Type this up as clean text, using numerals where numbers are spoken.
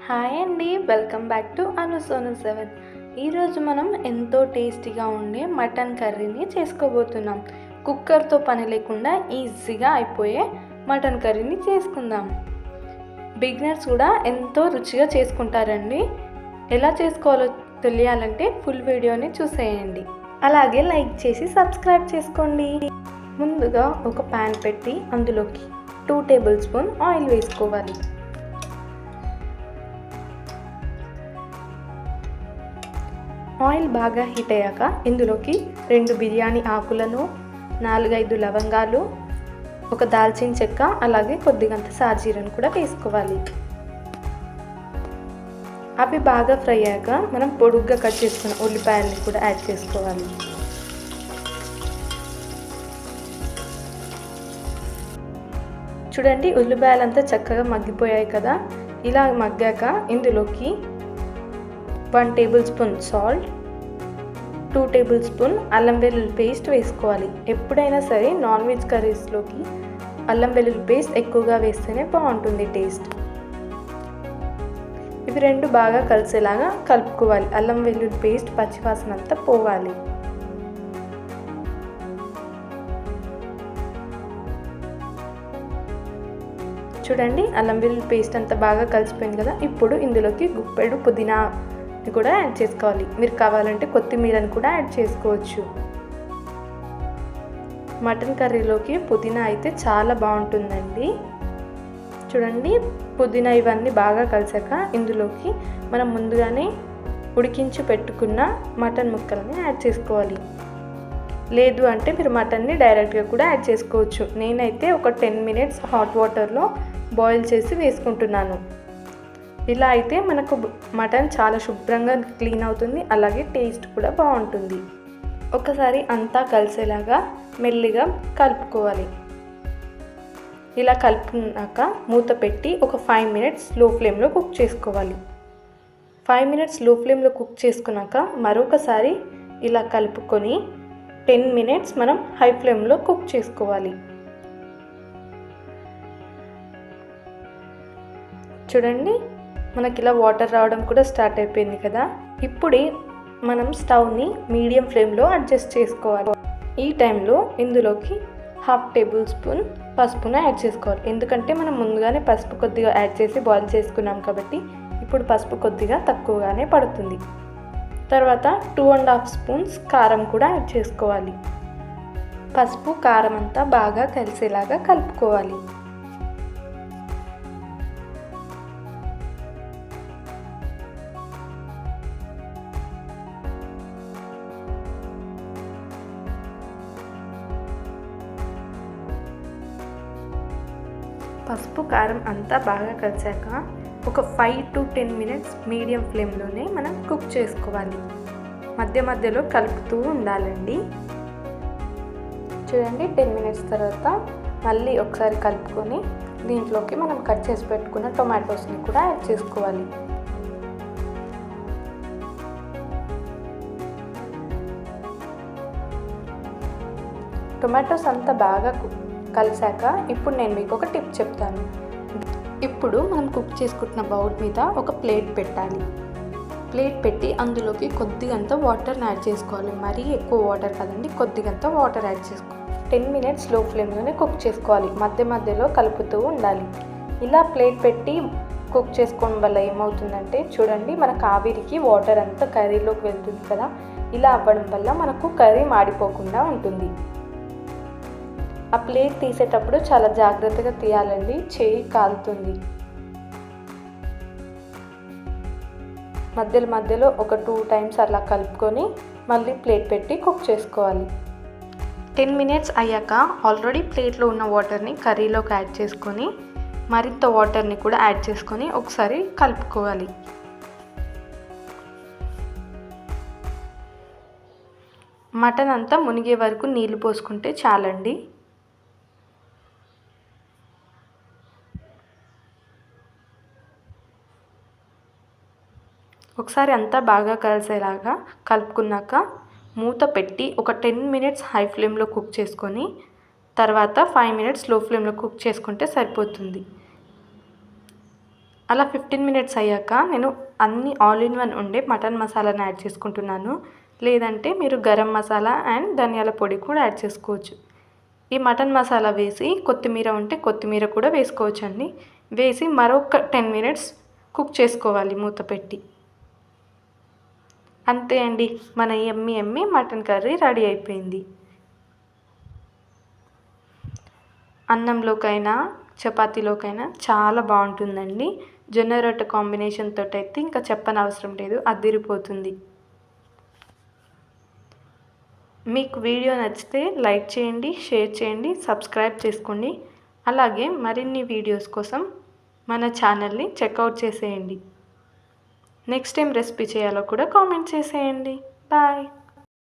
Hi అండి, welcome back to అనుసోను 7. ఈరోజు మనం ఎంతో టేస్టీగా ఉండే మటన్ కర్రీని చేసుకోబోతున్నాం. కుక్కర్తో పని లేకుండా ఈజీగా అయిపోయే మటన్ కర్రీని చేసుకుందాం. బిగినర్స్ కూడా ఎంతో రుచిగా చేసుకుంటారండి. ఎలా చేసుకోవాలో తెలియాలంటే ఫుల్ వీడియోని చూసేయండి. అలాగే లైక్ చేసి సబ్స్క్రైబ్ చేసుకోండి. ముందుగా ఒక ప్యాన్ పెట్టి అందులోకి 2 టేబుల్ స్పూన్ ఆయిల్ వేసుకోవాలి. ఆయిల్ బాగా హీట్ అయ్యాక ఇందులోకి 2 బిర్యానీ ఆకులను, 4-5 లవంగాలు, ఒక దాల్చిన చెక్క, అలాగే కొద్దిగంత సాజీరను కూడా వేసుకోవాలి. అవి బాగా ఫ్రై అయ్యాక మనం పొడుగ్గా కట్ చేసుకున్న ఉల్లిపాయలని కూడా యాడ్ చేసుకోవాలి. చూడండి, ఉల్లిపాయలంతా చక్కగా మగ్గిపోయాయి కదా. ఇలా మగ్గాక ఇందులోకి 1 table spoon salt, 2 table spoon అల్లం వెల్లుల్లి పేస్ట్ వేసుకోవాలి. ఎప్పుడైనా సరే నాన్ వెజ్ కర్రీస్లోకి అల్లం వెల్లుల్లి పేస్ట్ ఎక్కువగా వేస్తేనే బాగుంటుంది టేస్ట్. ఇవి రెండు బాగా కలిసేలాగా కలుపుకోవాలి. అల్లం వెల్లుల్లి పేస్ట్ పచ్చివాసన అంతా పోవాలి. చూడండి, అల్లం వెల్లుల్లి పేస్ట్ అంతా బాగా కలిసిపోయింది కదా. ఇప్పుడు ఇందులోకి గుప్పెడు పుదీనా కూడా యాడ్ చేసుకోవాలి. మీరు కావాలంటే కొత్తిమీరని కూడా యాడ్ చేసుకోవచ్చు. మటన్ కర్రీలోకి పుదీనా అయితే చాలా బాగుంటుందండి. చూడండి, పుదీనా ఇవన్నీ బాగా కలిసాక ఇందులోకి మనం ముందుగానే ఉడికించి పెట్టుకున్న మటన్ ముక్కలని యాడ్ చేసుకోవాలి. లేదు అంటే మీరు మటన్ని డైరెక్ట్గా కూడా యాడ్ చేసుకోవచ్చు. నేనైతే ఒక 10 మినిట్స్ హాట్ వాటర్లో బాయిల్ చేసి వేసుకుంటున్నాను. ఇలా అయితే మనకు మటన్ చాలా శుభ్రంగా క్లీన్ అవుతుంది, అలాగే టేస్ట్ కూడా బాగుంటుంది. ఒకసారి అంతా కలిసేలాగా మెల్లిగా కలుపుకోవాలి. ఇలా కలుపుకున్నాక మూత పెట్టి ఒక 5 మినిట్స్ లో ఫ్లేమ్లో కుక్ చేసుకోవాలి. 5 మినిట్స్ లో ఫ్లేమ్లో కుక్ చేసుకున్నాక మరొకసారి ఇలా కలుపుకొని 10 మినిట్స్ మనం హై ఫ్లేమ్లో కుక్ చేసుకోవాలి. చూడండి, మనకి ఇలా వాటర్ రావడం కూడా స్టార్ట్ అయిపోయింది కదా. ఇప్పుడే మనం స్టవ్ని మీడియం ఫ్లేమ్లో అడ్జస్ట్ చేసుకోవాలి. ఈ టైంలో ఇందులోకి 1/2 టేబుల్ స్పూన్ పసుపును యాడ్ చేసుకోవాలి. ఎందుకంటే మనం ముందుగానే పసుపు కొద్దిగా యాడ్ చేసి బాయిల్ చేసుకున్నాం కాబట్టి ఇప్పుడు పసుపు కొద్దిగా తక్కువగానే పడుతుంది. తర్వాత 2.5 స్పూన్స్ కారం కూడా యాడ్ చేసుకోవాలి. పసుపు కారం అంతా బాగా కలిసేలాగా కలుపుకోవాలి. పసుపు కారం అంతా బాగా కలిసాక ఒక 5 to 10 మినిట్స్ మీడియం ఫ్లేమ్లోనే మనం కుక్ చేసుకోవాలి. మధ్య మధ్యలో కలుపుతూ ఉండాలండి. చూడండి, 10 మినిట్స్ తర్వాత మళ్ళీ ఒకసారి కలుపుకొని దీంట్లోకి మనం కట్ చేసి పెట్టుకున్న టొమాటోస్ని కూడా యాడ్ చేసుకోవాలి. టొమాటోస్ అంతా బాగా కలిసాక ఇప్పుడు నేను మీకు ఒక టిప్ చెప్తాను. ఇప్పుడు మనం కుక్ చేసుకుంటున్న బౌల్ మీద ఒక ప్లేట్ పెట్టాలి. ప్లేట్ పెట్టి అందులోకి కొద్దిగంత వాటర్ని యాడ్ చేసుకోవాలి. మరీ ఎక్కువ వాటర్ కదండి, కొద్దిగంత వాటర్ యాడ్ చేసుకోవాలి. 10 మినిట్స్ లో ఫ్లేమ్లోనే కుక్ చేసుకోవాలి. మధ్య మధ్యలో కలుపుతూ ఉండాలి. ఇలా ప్లేట్ పెట్టి కుక్ చేసుకోవడం వల్ల ఏమవుతుందంటే చూడండి, మనకు ఆవిరికి వాటర్ అంతా కర్రీలోకి వెళ్తుంది కదా. ఇలా అవ్వడం వల్ల మనకు కర్రీ మాడిపోకుండా ఉంటుంది. ఆ ప్లేట్ తీసేటప్పుడు చాలా జాగ్రత్తగా తీయాలండి, చేయి కాలుతుంది. మధ్యలో మధ్యలో ఒక 2 టైమ్స్ అలా కలుపుకొని మళ్ళీ ప్లేట్ పెట్టి కుక్ చేసుకోవాలి. 10 మినిట్స్ అయ్యాక ఆల్రెడీ ప్లేట్లో ఉన్న వాటర్ని కర్రీలోకి యాడ్ చేసుకొని మరింత వాటర్ని కూడా యాడ్ చేసుకొని ఒకసారి కలుపుకోవాలి. మటన్ అంతా మునిగే వరకు నీళ్లు పోసుకుంటే చాలండి. ఒకసారి అంతా బాగా కలిసేలాగా కలుపుకున్నాక మూత పెట్టి ఒక 10 మినిట్స్ హై ఫ్లేమ్లో కుక్ చేసుకొని తర్వాత 5 మినిట్స్ లో ఫ్లేమ్లో కుక్ చేసుకుంటే సరిపోతుంది. అలా 15 మినిట్స్ అయ్యాక నేను అన్ని ఆల్ ఇన్ వన్ ఉండే మటన్ మసాలాని యాడ్ చేసుకుంటున్నాను. లేదంటే మీరు గరం మసాలా అండ్ ధనియాల పొడి కూడా యాడ్ చేసుకోవచ్చు. ఈ మటన్ మసాలా వేసి కొత్తిమీర ఉంటే కొత్తిమీర కూడా వేసుకోవచ్చండి. వేసి మరొక 10 మినిట్స్ కుక్ చేసుకోవాలి మూత పెట్టి. అంతే అండి, మన యమ్మీ మటన్ కర్రీ రెడీ అయిపోయింది. అన్నంలోకైనా చపాతీలోకైనా చాలా బాగుంటుందండి. జొన్న రొట్టె కాంబినేషన్ తోటి అయితే ఇంకా చెప్పనవసరం లేదు, అదిరిపోతుంది. మీకు వీడియో నచ్చితే లైక్ చేయండి, షేర్ చేయండి, సబ్స్క్రైబ్ చేసుకోండి. అలాగే మరిన్ని వీడియోస్ కోసం మన ఛానల్ని చెక్అవుట్ చేసేయండి. నెక్స్ట్ టైం రెసిపీ చేయాలో కూడా కామెంట్ చేసేయండి. బాయ్.